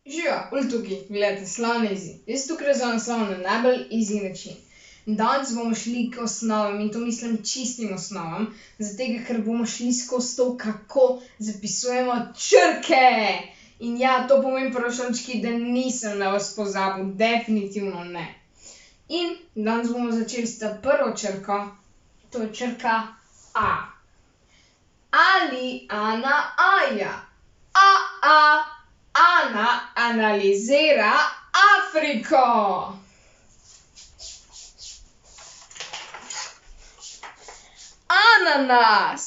Živijo, tukaj, gledajte, slavni izziv. Jaz tukaj naslovim na najbolj easy način. Danes bomo šli k osnovam in to mislim čistim osnovam, zato ker bomo šli skozi to, kako zapisujemo črke. In ja, to pomeni, prvošolčki, da nisem na vas pozabil, definitivno ne. In danes bomo začeli s prvo črko, to je črka A. Ali Ana Aja. Ana analizira Afriko. Ananas,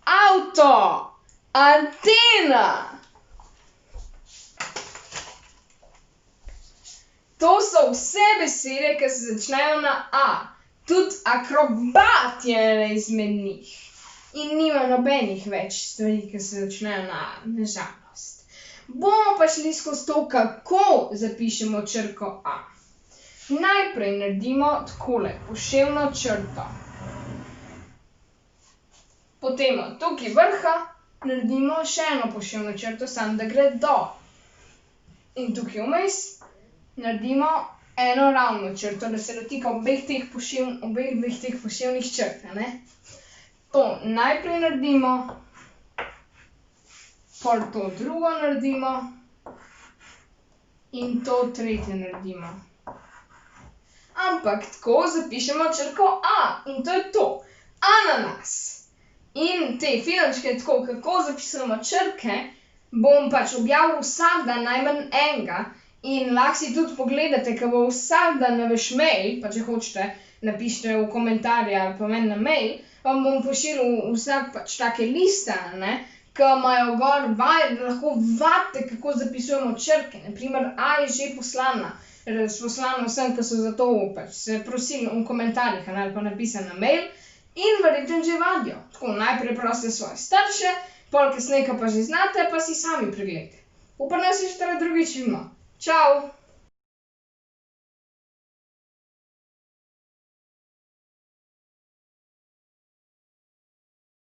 avto, antena. To so vse besede, ki se začnejo na A. Tudi akrobat je ena izmed njih. In nima nobenih več stvari, ki se začnejo na A, nažalost. Bomo pa šli skozi to, kako zapišemo črko A. Najprej naredimo takole, poševno črto. Potem od tukaj vrha naredimo še eno poševno črto, samo da gre dol. In tukaj vmes naredimo eno ravno črto, da se dotika obeh teh poševnih črt, ne? To najprej naredimo, pol to drugo naredimo in to tretje naredimo. Ampak tako zapišemo črko A in to je to. Ananas. In te filmčke, tako kako zapisujemo črke, bom pač objavil vsak dan najmanj enega in lahko si tudi pogledate, ker bo vsak dan na vaš mail, pa če hočete, napišite v komentarje ali pa meni na mail, vam bom pošiljal vsak pač take liste, ne, ki imajo gor vaje, da lahko vadite, kako zapisujemo črke. Na primer, A je že poslana. Poslana vsem, ki so za to pač se prosili v komentarjih ali pa napisali na mail in verjetno že vadijo. Tako, najprej prosite svoje starše, pol kasneje, ko pa že znate, pa si sami pregledajte. Upam, da se še drugič vidimo. Čau!